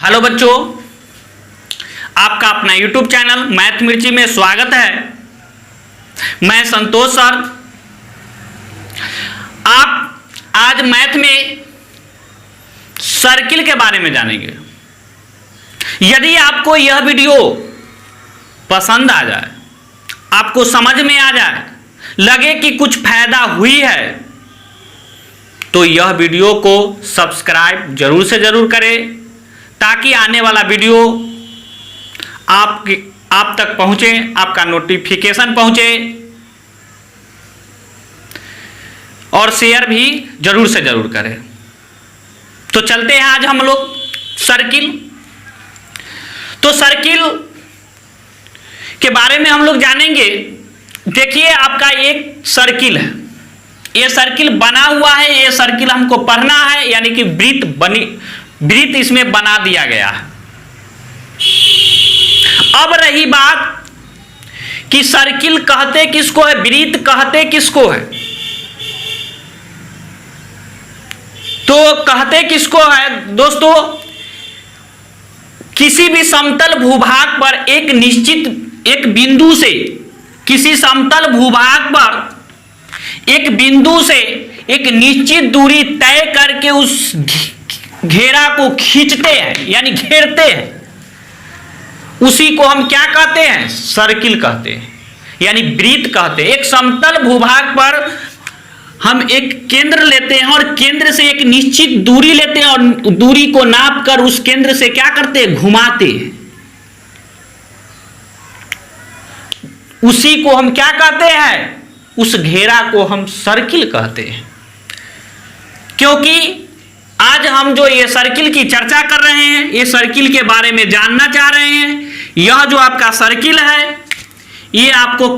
Hello बच्चों, आपका अपना YouTube चैनल मैथ मिर्ची में स्वागत है। मैं संतोष सर। आप आज मैथ में सर्किल के बारे में जानेंगे। यदि आपको यह वीडियो पसंद आ जाए, आपको समझ में आ जाए, लगे कि कुछ फायदा हुई है, तो यह वीडियो को सब्सक्राइब जरूर से जरूर करें, ताकि आने वाला वीडियो आप तक पहुंचे, आपका नोटिफिकेशन पहुंचे, और शेयर भी जरूर से जरूर करें। तो चलते हैं आज हम लोग सर्किल। तो सर्किल के बारे में हम लोग जानेंगे। देखिए, आपका एक सर्किल है, ये सर्किल बना हुआ है, ये सर्किल हमको पढ़ना है, यानी कि वृत्त इसमें बना दिया गया है। अब रही बात कि सर्किल कहते किसको है, वृत्त कहते किसको है। तो कहते किसको है दोस्तों, किसी भी समतल भूभाग पर एक बिंदु से, किसी समतल भूभाग पर एक बिंदु से एक निश्चित दूरी तय करके उस घेरा को खींचते हैं, यानी घेरते हैं, उसी को हम क्या कहते हैं, सर्किल कहते हैं, यानी वृत्त कहते हैं। एक समतल भूभाग पर हम एक केंद्र लेते हैं और केंद्र से एक निश्चित दूरी लेते हैं और दूरी को नाप कर उस केंद्र से क्या करते हैं, घुमाते हैं। उसी को हम क्या कहते हैं, उस घेरा को हम सर्किल कहते हैं। क्योंकि आज हम जो ये सर्किल की चर्चा कर रहे हैं, ये सर्किल के बारे में जानना चाह रहे हैं। यह जो आपका सर्किल है, ये आपको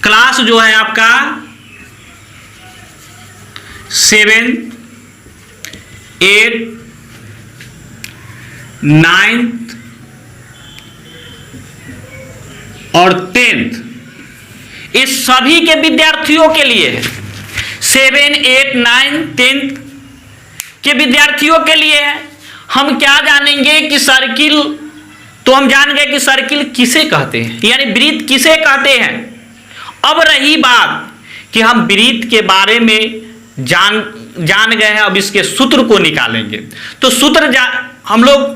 क्लास जो है आपका 7, 8, 9 और 10 इस सभी के विद्यार्थियों के लिए है। 7, 8, 9, 10 के विद्यार्थियों के लिए है। हम क्या जानेंगे कि सर्किल, तो हम जान गए कि सर्किल किसे कहते हैं, यानी वृत्त किसे कहते हैं। अब रही बात कि हम वृत्त के बारे में जान गए हैं, अब इसके सूत्र को निकालेंगे। तो सूत्र हम लोग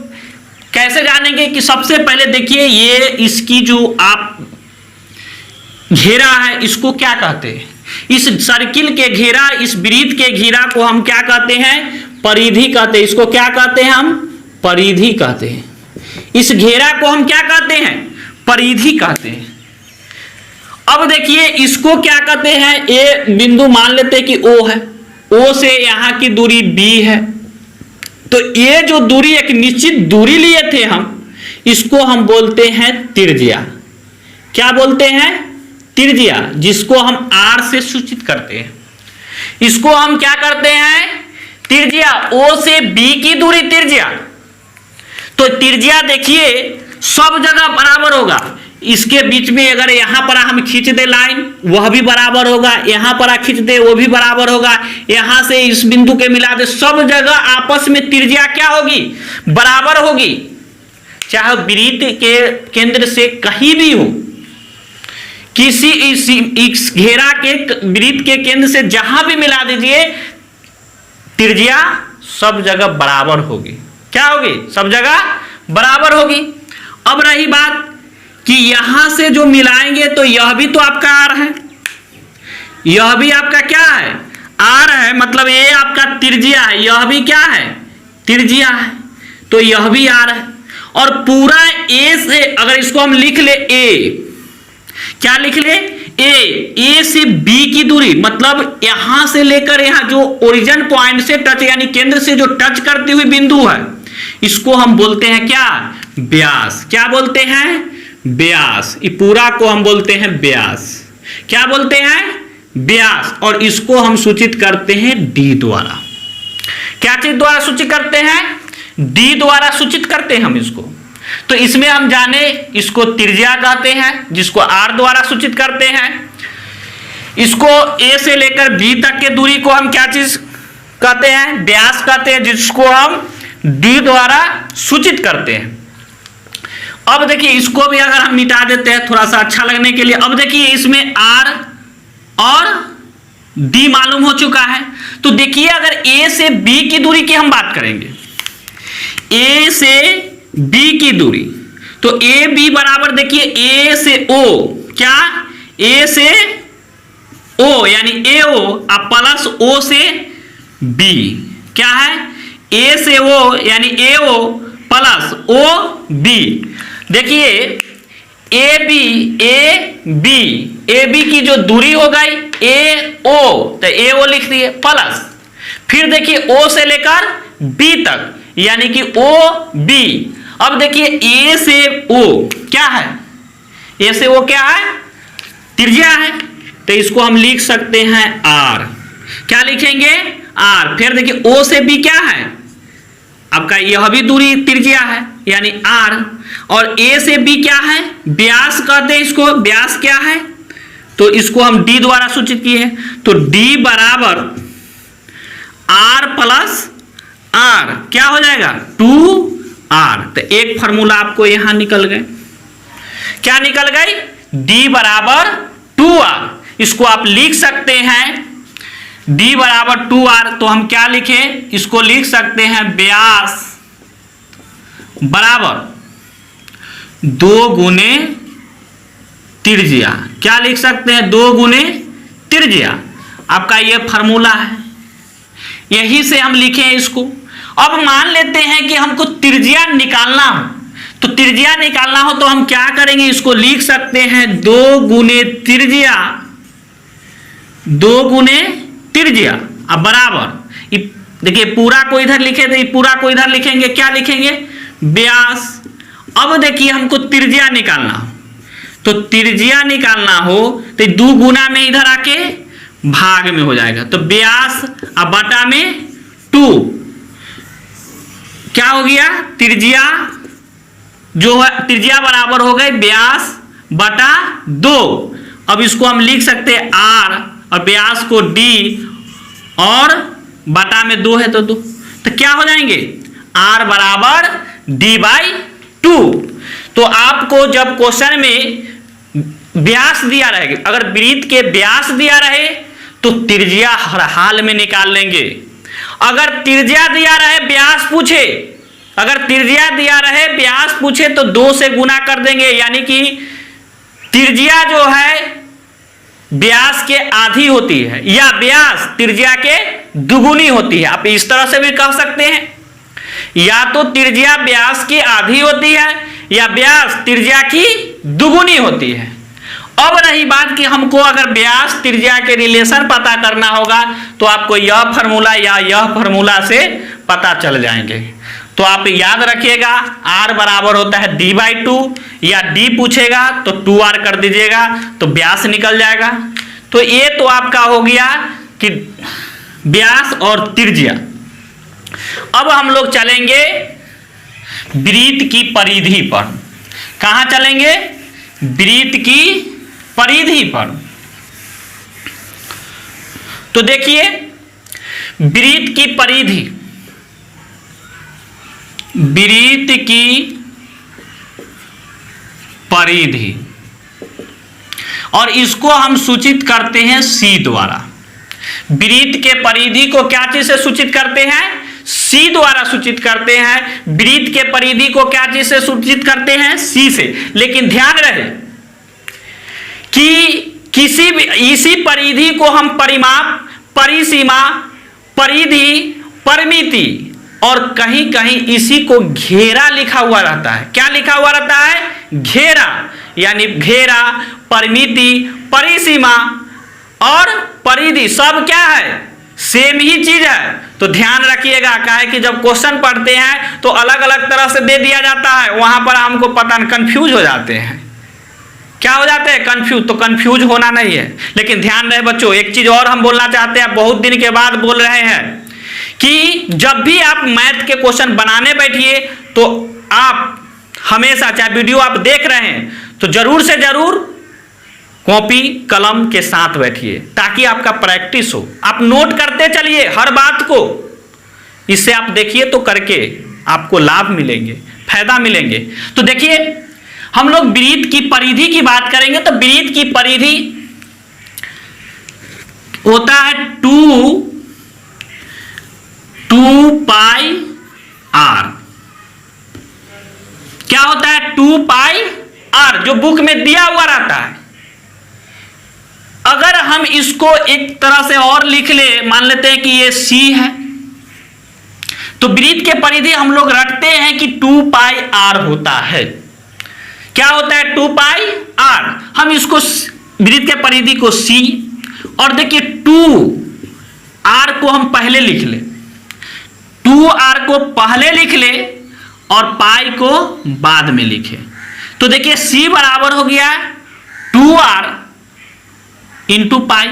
कैसे जानेंगे कि सबसे पहले देखिए, ये इसकी जो आप घेरा है, इसको क्या कहते हैं। इस सर्किल के घेरा, इस वृत्त के घेरा को हम क्या कहते हैं, परिधि कहते हैं। इसको क्या कहते हैं, हम परिधि कहते हैं। इस घेरा को हम क्या कहते हैं, परिधि कहते हैं। अब देखिए, इसको क्या कहते हैं, ए बिंदु मान लेते हैं कि O है, O से यहां की दूरी B है। तो ये जो दूरी, एक निश्चित दूरी लिए थे हम, इसको हम बोलते हैं त्रिज्या। क्या बोलते हैं, त्रिज्या, जिसको हम R से सूचित करते हैं। इसको हम क्या करते हैं, त्रिज्या। O से B की दूरी त्रिज्या। तो त्रिज्या देखिए सब जगह बराबर होगा। इसके बीच में अगर यहां पर हम खींच दे लाइन, वह भी बराबर होगा, यहां पर खींच दे वो भी बराबर होगा, यहां से इस बिंदु के मिला दे, सब जगह आपस में त्रिज्या क्या होगी, बराबर होगी। चाहे वृत्त के केंद्र से कहीं भी हो, किसी इस घेरा के वृत्त के केंद्र से जहां भी मिला दीजिए, त्रिज्या सब जगह बराबर होगी। क्या होगी, सब जगह बराबर होगी। अब रही बात कि यहां से जो मिलाएंगे, तो यह भी तो आपका R है, यह भी आपका क्या है, R है, मतलब ये आपका त्रिज्या है, यह भी क्या है, त्रिज्या है, तो यह भी R है। और पूरा A से अगर इसको हम लिख ले A, क्या लिख ले, A से B की दूरी, मतलब यहां से लेकर यहां जो ओरिजिन पॉइंट से टच, यानी केंद्र से जो टच करती हुई बिंदु है, इसको हम बोलते हैं क्या, व्यास। क्या बोलते हैं, व्यास। ये पूरा को हम बोलते हैं व्यास। क्या बोलते हैं, व्यास। और इसको हम सूचित करते हैं D द्वारा। क्या चीज द्वारा सूचित करते हैं, D द्वारा सूचित करते हैं हम इसको। तो इसमें हम जाने, इसको त्रिज्या कहते हैं, जिसको R द्वारा सूचित करते हैं। इसको A से लेकर B तक के दूरी को हम क्या चीज कहते हैं, व्यास कहते हैं, जिसको हम डी द्वारा सूचित करते हैं। अब देखिए इसको भी अगर हम मिटा देते हैं थोड़ा सा अच्छा लगने के लिए। अब देखिए इसमें आर और डी मालूम हो चुका है। तो देखिए अगर ए से बी की दूरी की हम बात करेंगे, ए से बी की दूरी, तो ए बी बराबर देखिए ए से ओ, क्या ए से ओ यानी ए ओ अब प्लस ओ से बी, क्या है ए से ओ यानी ए ओ प्लस ओ बी। देखिए ए बी की जो दूरी हो गई ए ओ, तो ए ओ लिख दिए प्लस, फिर देखिए ओ से लेकर बी तक यानी कि ओ बी। अब देखिए ए से ओ क्या है, ए से ओ क्या है, त्रिज्या है, तो इसको हम लिख सकते हैं आर। क्या लिखेंगे आर। फिर देखिए ओ से बी क्या है, आपका यह भी दूरी त्रिज्या है यानी आर। और ए से बी क्या है, व्यास कहते हैं इसको, व्यास क्या है, तो इसको हम डी द्वारा सूचित किए हैं। तो डी बराबर आर प्लस आर, क्या हो जाएगा 2r। तो एक फॉर्मूला आपको यहां निकल गए, क्या निकल गई, डी बराबर 2r। इसको आप लिख सकते हैं d बराबर 2r। तो हम क्या लिखें, इसको लिख सकते हैं व्यास बराबर 2 गुने त्रिज्या। क्या लिख सकते हैं, 2 गुने त्रिज्या, आपका ये फॉर्मूला है, यही से हम लिखें इसको। अब मान लेते हैं कि हमको त्रिज्या निकालना हो, तो त्रिज्या निकालना हो तो हम क्या करेंगे, इसको लिख सकते हैं 2 गुने त्रिज्या, 2 गुने त्रिज्या अब बराबर, देखिए पूरा को इधर लिखे थे, पूरा को इधर लिखेंगे, क्या लिखेंगे व्यास। अब देखिए हमको त्रिज्या निकालना हो, तो त्रिज्या निकालना हो तो 2 गुना में इधर आके भाग में हो जाएगा, तो व्यास अब बटा में 2, क्या हो गया त्रिज्या जो है, त्रिज्या बराबर हो गई व्यास बटा 2। अब इसको हम लिख सकते हैं आर और व्यास को डी और बटा में 2 है तो 2, तो क्या हो जाएंगे आर बराबर डी बाई 2। तो आपको जब क्वेश्चन में व्यास दिया रहे, अगर वृत्त के व्यास दिया रहे तो त्रिज्या हर हाल में निकाल लेंगे। अगर त्रिज्या दिया रहे व्यास पूछे, अगर त्रिज्या दिया रहे व्यास पूछे तो 2 से गुना कर देंगे, यानी कि त्रिज्या जो है व्यास के आधी होती है या व्यास त्रिज्या के दुगुनी होती है। आप इस तरह से भी कह सकते हैं, या तो त्रिज्या व्यास की आधी होती है या व्यास त्रिज्या की दुगुनी होती है। अब रही बात कि हमको अगर व्यास त्रिज्या के रिलेशन पता करना होगा तो आपको यह फार्मूला या यह फार्मूला से पता चल जाएंगे। तो आप याद रखिएगा r बराबर होता है d बाई 2, या d पूछेगा तो 2r कर दीजिएगा तो व्यास निकल जाएगा। तो ये तो आपका हो गया कि व्यास और त्रिज्या। अब हम लोग चलेंगे वृत्त की परिधि पर। कहां चलेंगे, वृत्त की परिधि पर। तो देखिए वृत्त की परिधि, वृत्त की परिधि, और इसको हम सूचित करते हैं C द्वारा। वृत्त के परिधि को क्या चीज से सूचित करते हैं, C द्वारा सूचित करते हैं। वृत्त के परिधि को क्या चीज से सूचित करते हैं, C से। लेकिन ध्यान रहे कि किसी भी इसी परिधि को हम परिमाप, परिसीमा, परिधि, परिमिति और कहीं कहीं इसी को घेरा लिखा हुआ रहता है। क्या लिखा हुआ रहता है, घेरा, यानी घेरा, परिमिति, परिसीमा और परिधि सब क्या है, सेम ही चीज है। तो ध्यान रखिएगा, क्या है कि जब क्वेश्चन पढ़ते हैं तो अलग अलग तरह से दे दिया जाता है, वहां पर हमको पता नहीं, कंफ्यूज हो जाते हैं। क्या हो जाते हैं, कंफ्यूज। तो कंफ्यूज होना नहीं है। लेकिन ध्यान रहे बच्चों, एक चीज और हम बोलना चाहते हैं, बहुत दिन के बाद बोल रहे हैं कि जब भी आप मैथ के क्वेश्चन बनाने बैठिए तो आप हमेशा, चाहे वीडियो आप देख रहे हैं तो जरूर से जरूर कॉपी कलम के साथ बैठिए, ताकि आपका प्रैक्टिस हो। आप नोट करते चलिए हर बात को, इससे आप देखिए तो करके आपको लाभ मिलेंगे, फायदा मिलेंगे। तो देखिए हम लोग वृत्त की परिधि की बात करेंगे तो वृत्त की परिधि होता है 2 पाई आर। क्या होता है 2 पाई आर, जो बुक में दिया हुआ रहता है। अगर हम इसको एक तरह से और लिख ले, मान लेते हैं कि ये सी है, तो वृत्त के परिधि हम लोग रखते हैं कि 2 पाई आर होता है। क्या होता है 2 पाई आर। हम इसको वृत्त के परिधि को सी, और देखिए 2 आर को हम पहले लिख ले, 2 आर को पहले लिख ले और पाई को बाद में लिखे। तो देखिए सी बराबर हो गया 2 आर इंटू पाई।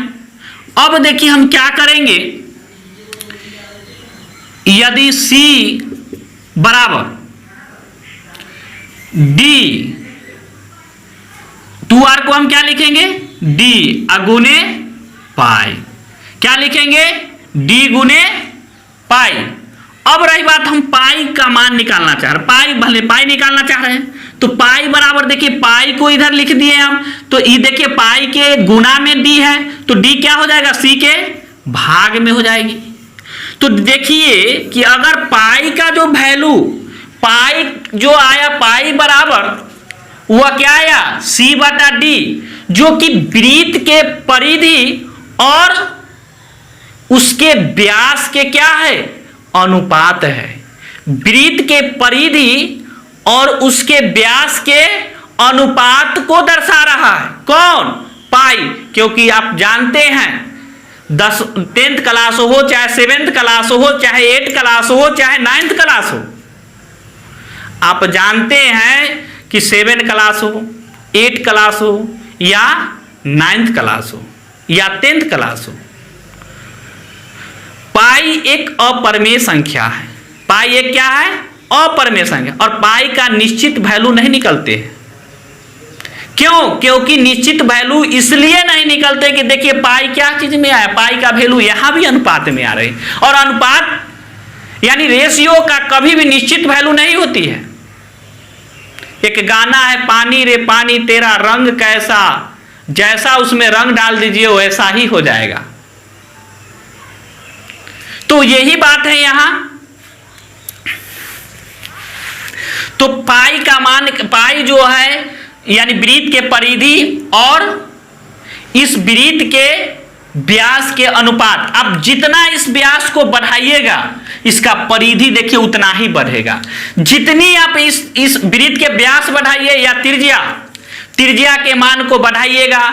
अब देखिए हम क्या करेंगे, यदि सी बराबर डी, 2 आर को हम क्या लिखेंगे डी अगुने पाई। क्या लिखेंगे डी गुने पाई। अब रही बात, हम पाई का मान निकालना चाह रहे, पाई भले पाई निकालना चाह रहे हैं, तो पाई बराबर देखिए पाई को इधर लिख दिए हम, तो ये देखिए पाई के गुना में डी है, तो डी क्या हो जाएगा सी के भाग में हो जाएगी। तो देखिए कि अगर पाई का जो वैल्यू, पाई जो आया, पाई बराबर वह क्या आया सी बटा डी, जो कि वृत्त के परिधि और उसके व्यास के क्या है अनुपात है। वृत्त के परिधि और उसके व्यास के अनुपात को दर्शा रहा है कौन, पाई। क्योंकि आप जानते हैं 10th क्लास हो, चाहे 7th क्लास हो, चाहे 8th क्लास हो, चाहे 9th क्लास हो, आप जानते हैं कि 7 क्लास हो, 8 क्लास हो, या 9th क्लास हो, या 10th क्लास हो, पाई एक अपरिमेय संख्या है। पाई एक क्या है अपरिमेय संख्या, और पाई का निश्चित वैल्यू नहीं निकलते हैं। क्यों? क्योंकि निश्चित वैल्यू इसलिए नहीं निकलते कि देखिए पाई क्या चीज में आया, पाई का वैल्यू यहां भी अनुपात में आ रही, और अनुपात यानी रेशियो का कभी भी निश्चित वैल्यू नहीं होती है। एक गाना है, पानी रे पानी तेरा रंग कैसा, जैसा उसमें रंग डाल दीजिए वैसा ही हो जाएगा। तो यही बात है यहां। तो पाई का मान, पाई जो है यानी वृत्त के परिधि और इस वृत्त के व्यास के अनुपात, आप जितना इस व्यास को बढ़ाइएगा इसका परिधि देखिए उतना ही बढ़ेगा। जितनी आप इस वृत्त के व्यास बढ़ाइए या त्रिज्या के मान को बढ़ाइएगा,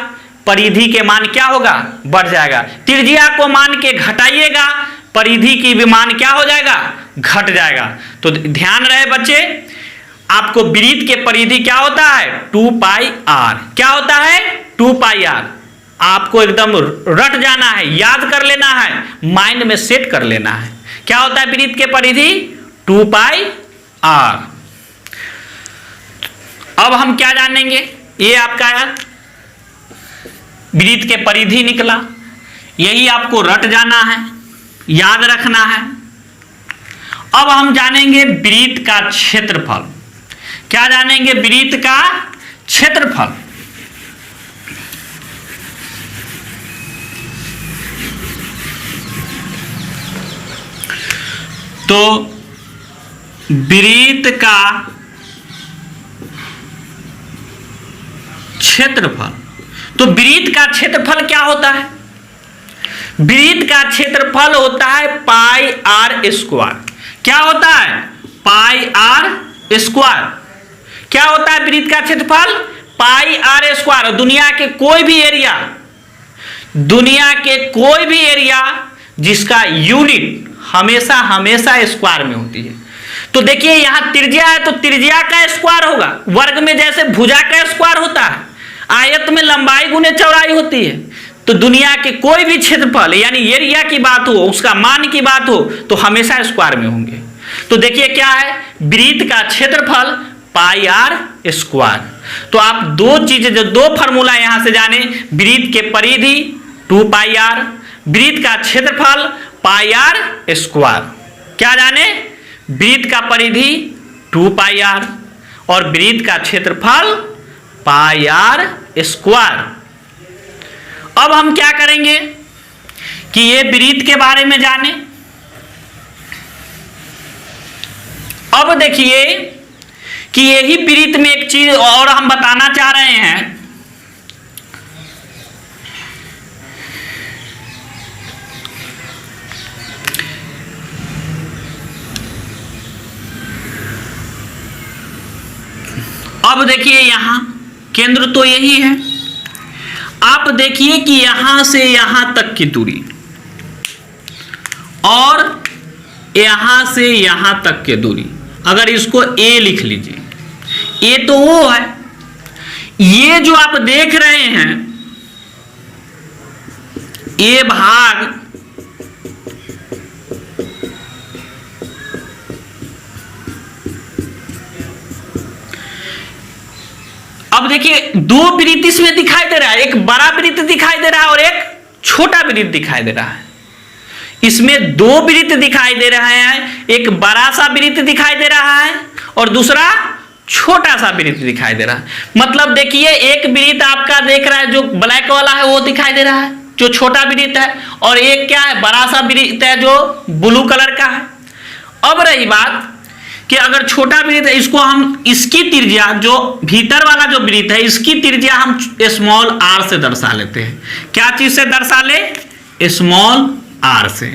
परिधि के मान क्या होगा बढ़ जाएगा। त्रिज्या को मान के घटाइएगा, परिधि की भी मान क्या हो जाएगा घट जाएगा। तो ध्यान रहे बच्चे, आपको वृत्त के परिधि क्या होता है 2 पाई आर। क्या होता है 2 पाई आर। आपको एकदम रट जाना है, याद कर लेना है, माइंड में सेट कर लेना है। क्या होता है वृत्त के परिधि 2 पाई आर। अब हम क्या जानेंगे, ये आपका वृत्त के परिधि निकला, यही आपको रट जाना है, याद रखना है। अब हम जानेंगे वृत्त का क्षेत्रफल। क्या जानेंगे वृत्त का क्षेत्रफल। तो वृत्त का क्षेत्रफल, तो वृत्त का क्षेत्रफल क्या होता है, वृत्त का क्षेत्रफल होता है पाई आर स्क्वायर। क्या होता है पाई आर स्क्वायर। क्या होता है वृत्त का क्षेत्रफल पाई आर स्क्वायर। दुनिया के कोई भी एरिया जिसका यूनिट हमेशा स्क्वायर में होती है। तो देखिए यहां त्रिज्या है तो त्रिज्या का स्क्वायर होगा, वर्ग में जैसे भुजा का स्क्वायर होता है, आयत में लंबाई गुने चौड़ाई होती है। तो दुनिया के कोई भी क्षेत्रफल यानी एरिया की बात हो, उसका मान की बात हो, तो हमेशा स्क्वायर में होंगे। तो देखिए क्या है वृत्त का क्षेत्रफल पाई आर स्क्वायर। तो आप दो फार्मूला यहां से जाने, वृत्त के परिधि 2 पाई आर, वृत्त का क्षेत्रफल पाई आर स्क्वायर। क्या जाने वृत्त का परिधि 2 पाई आर और वृत्त का क्षेत्रफल पाई आर स्क्वायर। अब हम क्या करेंगे कि ये वृत्त के बारे में जाने। अब देखिए कि यही वृत्त में एक चीज और हम बताना चाह रहे हैं। अब देखिए यहां केंद्र तो यही है। आप देखिए कि यहां से यहां तक की दूरी और यहां से यहां तक की दूरी, अगर इसको a लिख लीजिए, a तो वो है। ये जो आप देख रहे हैं ये भाग अब देखिए दो वृत्त इसमें दिखाई दे रहा है, एक बड़ा वृत्त दिखाई दे रहा है और एक छोटा वृत्त दिखाई दे रहा है। इसमें दो वृत्त दिखाई दे रहे हैं, एक बड़ा सा वृत्त दिखाई दे रहा है और दूसरा छोटा सा वृत्त दिखाई दे रहा है। मतलब देखिए एक वृत्त आपका देख रहा है जो ब्लैक वाला है वो दिखाई दे रहा है जो छोटा वृत्त है, और एक क्या है बड़ा सा वृत्त है जो ब्लू कलर का है। अब रही बात कि अगर छोटा वृत्त है इसको हम इसकी त्रिज्या जो भीतर वाला जो वृत्त है इसकी त्रिज्या हम स्मॉल आर से दर्शा लेते हैं। क्या चीज से दर्शा ले? स्मॉल आर से।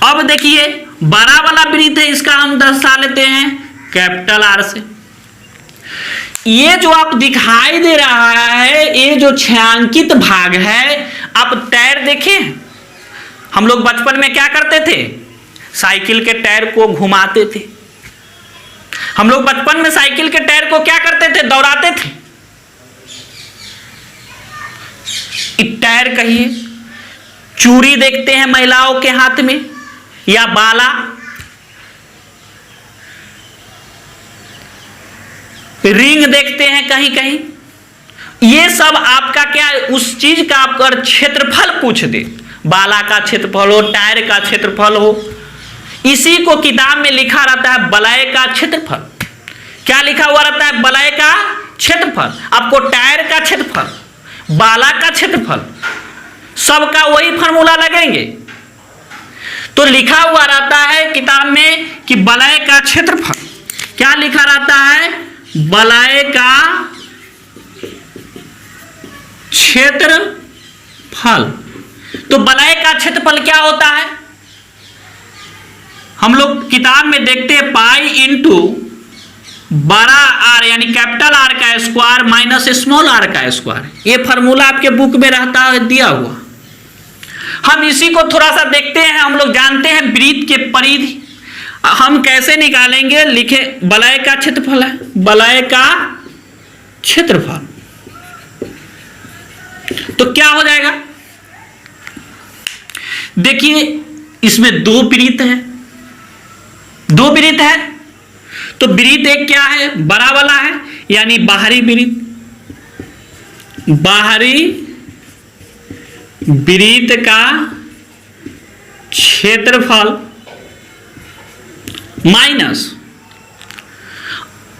अब देखिए बड़ा वाला वृत्त है इसका हम दर्शा लेते हैं कैपिटल आर से। ये जो आप दिखाई दे रहा है ये जो छायांकित भाग है, आप टायर देखें, हम लोग बचपन में क्या करते थे? साइकिल के टायर को घुमाते थे। हम लोग बचपन में साइकिल के टायर को क्या करते थे? दौड़ाते थे। टायर कहिए, चूड़ी देखते हैं महिलाओं के हाथ में या बाला, रिंग देखते हैं कहीं कहीं। ये सब आपका क्या उस चीज का आपका क्षेत्रफल पूछ दे, बाला का क्षेत्रफल हो, टायर का क्षेत्रफल हो, इसी को किताब में लिखा रहता है वलय का क्षेत्रफल। क्या लिखा हुआ रहता है? वलय का क्षेत्रफल। आपको टायर का क्षेत्रफल, बाला का क्षेत्रफल, सबका वही फार्मूला लगेंगे। तो लिखा हुआ रहता है किताब में कि वलय का क्षेत्रफल। क्या लिखा रहता है? वलय का क्षेत्रफल। तो वलय का क्षेत्रफल क्या होता है? हम लोग किताब में देखते हैं पाई इंटू बड़ा आर यानी कैपिटल आर का स्क्वायर माइनस स्मॉल आर का स्क्वायर। ये फार्मूला आपके बुक में रहता है दिया हुआ। हम इसी को थोड़ा सा देखते हैं। हम लोग जानते हैं वृत्त के परिधि हम कैसे निकालेंगे। लिखे वलय का क्षेत्रफल है, वलय का क्षेत्रफल। तो क्या हो जाएगा? देखिए इसमें दो वृत्त है, दो वृत्त है। तो वृत्त एक क्या है? बड़ा वाला है यानी बाहरी वृत्त, बाहरी वृत्त का क्षेत्रफल माइनस,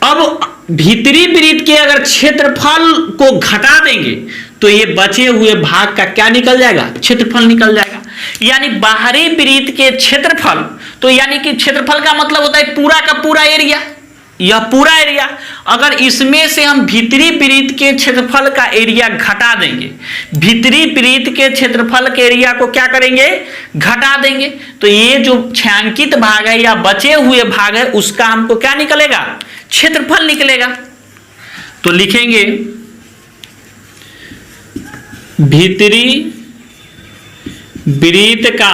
अब भीतरी वृत्त के अगर क्षेत्रफल को घटा देंगे तो ये बचे हुए भाग का क्या निकल जाएगा? क्षेत्रफल निकल जाएगा। यानी बाहरी वृत्त के क्षेत्रफल, तो यानी कि क्षेत्रफल का मतलब होता है पूरा का पूरा एरिया, यह पूरा एरिया। अगर इसमें से हम भीतरी वृत्त के क्षेत्रफल का एरिया घटा देंगे, भीतरी वृत्त के क्षेत्रफल के एरिया को क्या करेंगे? घटा देंगे, तो ये जो छायांकित भाग है या बचे हुए भाग है उसका हमको क्या निकलेगा? क्षेत्रफल निकलेगा। तो लिखेंगे भीतरी वृत्त का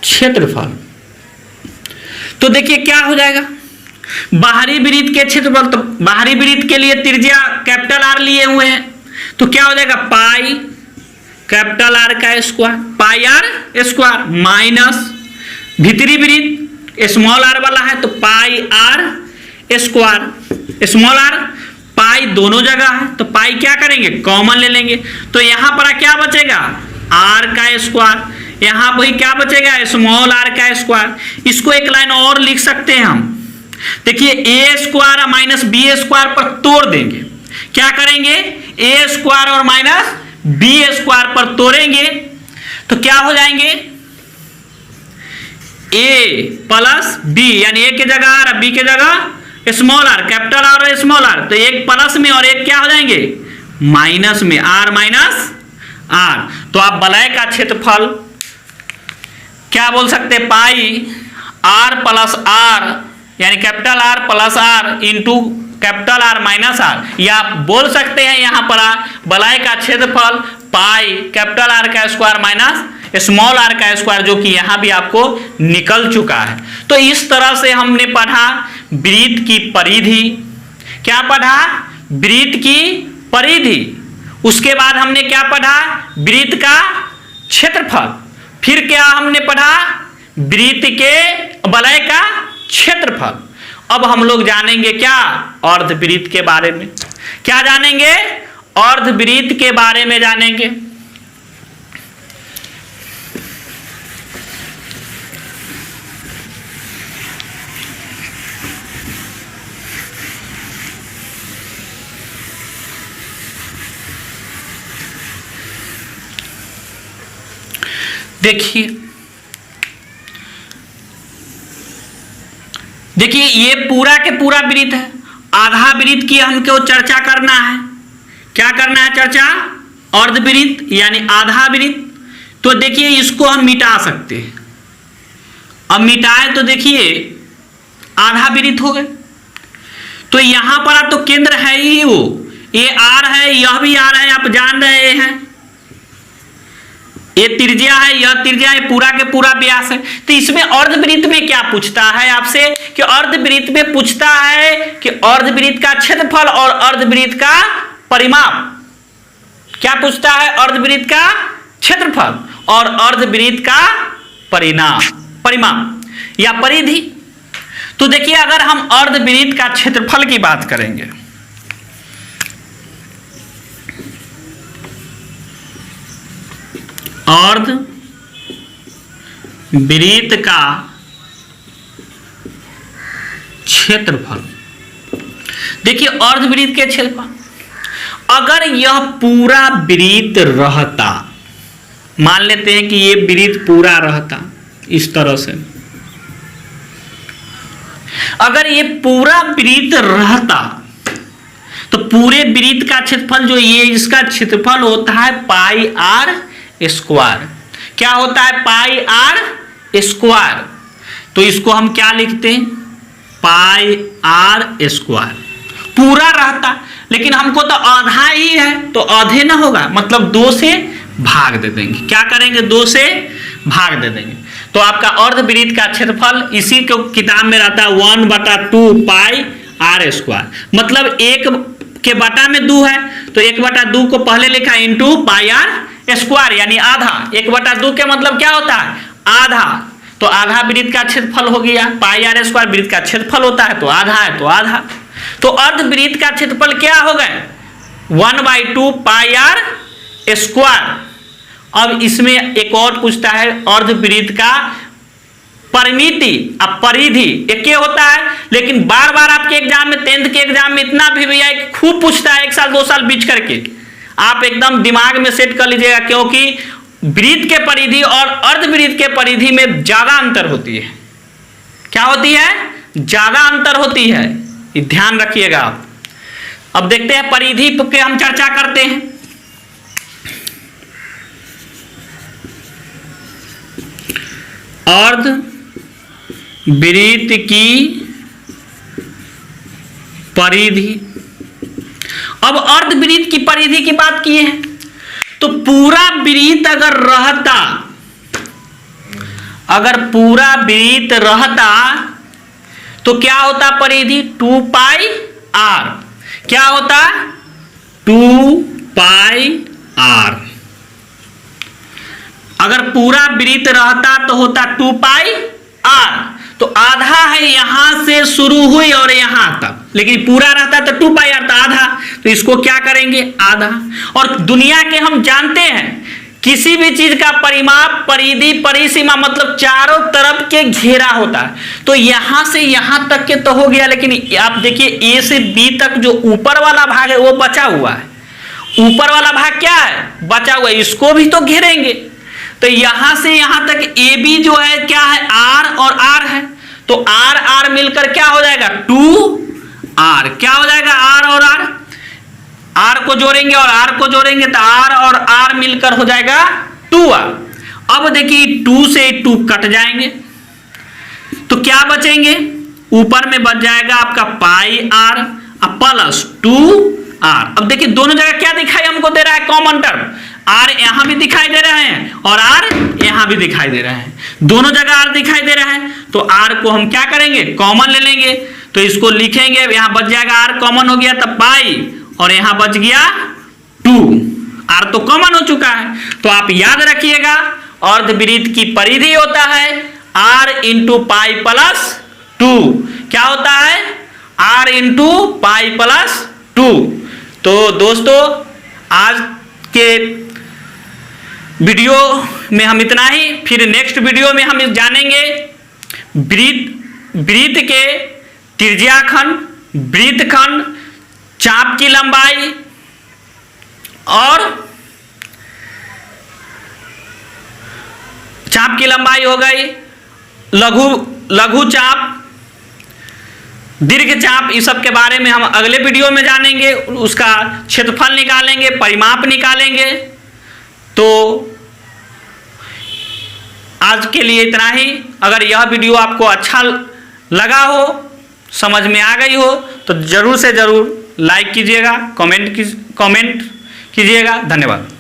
क्षेत्रफल। तो देखिए क्या हो जाएगा? बाहरी वृत्त के क्षेत्रफल, तो बाहरी वृत्त के लिए त्रिज्या कैपिटल आर लिए हुए हैं, तो क्या हो जाएगा? पाई कैपिटल आर का square, pi R square minus भीतरी वृत्त स्मॉल आर वाला है तो pi R square. Small R pi दोनों जगह है तो पाई क्या करेंगे? कॉमन ले लेंगे। तो यहां पर क्या बचेगा? आर का स्क्वायर। यहाँ वही क्या बचेगा, स्मॉल आर का स्क्वायर। इसको एक लाइन और लिख सकते हैं हम। देखिए ए स्क्वायर माइनस बी स्क्वायर पर तोड़ देंगे। क्या करेंगे, ए स्क्वायर और माइनस बी स्क्वायर पर तोड़ेंगे तो क्या हो जाएंगे, ए प्लस बी, यानी ए की जगह आर, बी की जगह स्मॉल आर, कैपिटल आर और स्मॉल आर, तो एक प्लस में और एक क्या हो जाएंगे माइनस में, आर माइनस आर। तो आप वलय का क्षेत्रफल क्या बोल सकते हैं, पाई आर प्लस आर, यानी capital R plus R into capital R minus R, या आप बोल सकते हैं यहां पर वलय का क्षेत्रफल पाई कैपिटल आर का स्क्वायर माइनस स्मॉल आर का स्क्वायर, जो कि यहां भी आपको निकल चुका है। तो इस तरह से हमने पढ़ा वृत्त की परिधि। क्या पढ़ा, वृत्त की परिधि। उसके बाद हमने क्या पढ़ा, वृत्त का क्षेत्रफल। फिर क्या हमने पढ़ा, वृत्त के वलय का क्षेत्रफल। अब हम लोग जानेंगे क्या, अर्धवृत्त के बारे में। क्या जानेंगे, अर्धवृत्त के बारे में जानेंगे। देखिए ये पूरा के पूरा वृत्त है। आधा वृत्त की हमको चर्चा करना है। क्या करना है चर्चा, अर्धवृत्त यानी आधा वृत्त। तो देखिए इसको हम मिटा सकते हैं। अब मिटाए तो देखिए आधा वृत्त हो गए। तो यहां पर आप तो केंद्र है ही वो, ये आर है, यह भी आर है, आप जान रहे हैं। ये त्रिज्या है, यह त्रिज्या है, पूरा के पूरा व्यास है। तो इसमें अर्धवृत्त में क्या पूछता है आपसे, कि अर्धवृत्त में पूछता है कि अर्धवृत्त का क्षेत्रफल और अर्धवृत्त का परिमाप। क्या पूछता है, अर्धवृत्त का क्षेत्रफल और अर्धवृत्त का परिमाप या परिधि। तो देखिए अगर हम अर्धवृत्त का क्षेत्रफल की बात करेंगे, अर्धवृत्त का क्षेत्रफल, देखिए अर्धवृत्त के क्षेत्रफल, अगर यह पूरा वृत्त रहता, मान लेते हैं कि ये वृत्त पूरा रहता इस तरह से, अगर ये पूरा वृत्त रहता तो पूरे वृत्त का क्षेत्रफल जो ये इसका क्षेत्रफल होता है पाई आर स्क्वायर। क्या होता है, पाई आर स्क्वायर। तो इसको हम क्या लिखते हैं, पाई आर स्क्वायर। पूरा रहता, लेकिन हमको तो आधा ही है तो आधे ना होगा, मतलब 2 से भाग दे देंगे। क्या करेंगे, 2 से भाग दे देंगे। तो आपका अर्धवृत्त का क्षेत्रफल इसी को किताब में रहता है 1/2 पाई आर स्क्वायर। मतलब 1 के बटा में 2 है तो 1/2 को पहले लिखा इंटू पाई आर स्क्वायर, यानी आधा। 1/2 के मतलब क्या होता है, आधा। तो आधा वृत्त का क्षेत्रफल हो गया, पाई आर स्क्वायर वृत्त का क्षेत्रफल होता है तो आधा है तो आधा। तो अर्धवृत्त का क्षेत्रफल क्या हो गए, 1/2 पाई आर स्क्वायर। अब इसमें एक और पूछता है अर्धवृत्त का परिमिति। अब परिधि एक ही होता है, लेकिन बार बार आपके एग्जाम में 10th के एग्जाम में इतना भी भैया खूब पूछता है, 1 साल 2 साल बीच करके। आप एकदम दिमाग में सेट कर लीजिएगा, क्योंकि वृत्त के परिधि और अर्धवृत्त के परिधि में ज्यादा अंतर होती है। क्या होती है, ज्यादा अंतर होती है, ये ध्यान रखिएगा आप। अब देखते हैं परिधि पे हम चर्चा करते हैं। अर्धवृत्त की परिधि। अब अर्धवृत्त की परिधि की बात किए हैं तो पूरा वृत्त अगर रहता, अगर पूरा वृत्त रहता तो क्या होता परिधि, 2 पाई आर। क्या होता, 2 पाई आर। अगर पूरा वृत्त रहता तो होता 2 पाई आर। तो आधा है, यहां से शुरू हुई और यहां तक, लेकिन पूरा रहता तो 2 पाई आर था आधा। तो इसको क्या करेंगे, आधा। और दुनिया के हम जानते हैं किसी भी चीज का परिमाप, परिधि, परिसीमा मतलब चारों तरफ के घेरा होता है। तो यहां से यहां तक के तो हो गया, लेकिन आप देखिए ए से बी तक जो ऊपर वाला भाग है वो बचा हुआ है। ऊपर वाला भाग क्या है? बचा हुआ है, इसको भी तो घेरेंगे। तो यहां से यहां तक ए बी जो है क्या है? आर और आर है। तो आर आर मिलकर क्या हो जाएगा? 2r। क्या हो जाएगा? आर और आर, आर को जोड़ेंगे और आर को जोड़ेंगे तो आर और आर मिलकर हो जाएगा 2r। अब देखिए 2 से 2 कट जाएंगे तो क्या बचेंगे? ऊपर में बच जाएगा आपका पाई आर प्लस 2r। अब देखिए दोनों जगह क्या दिखाई हमको दे रहा है? Common term. आर यहां भी दिखाई दे रहे हैं और आर यहां भी दिखाई दे रहे हैं, दोनों जगह आर दिखाई दे रहा है। तो आर को हम क्या करेंगे? कॉमन ले लेंगे। तो इसको लिखेंगे, यहां बच जाएगा आर कॉमन हो गया तब पाई और यहां बच गया 2। आर तो कॉमन हो चुका है। तो आप याद रखिएगा अर्धवृत्त की परिधि होता है r इंटू पाई प्लस 2। क्या होता है? r into pi plus 2। तो दोस्तों आज के वीडियो में हम इतना ही। फिर नेक्स्ट वीडियो में हम जानेंगे वृत्त के त्रिज्याखंड, वृत्तखंड, चाप की लंबाई और चाप की लंबाई हो गई, लघु चाप, दीर्घ चाप, इस सब के बारे में हम अगले वीडियो में जानेंगे। उसका क्षेत्रफल निकालेंगे, परिमाप निकालेंगे। तो आज के लिए इतना ही। अगर यह वीडियो आपको अच्छा लगा हो, समझ में आ गई हो तो जरूर से जरूर लाइक कीजिएगा, कमेंट कीजिएगा। धन्यवाद।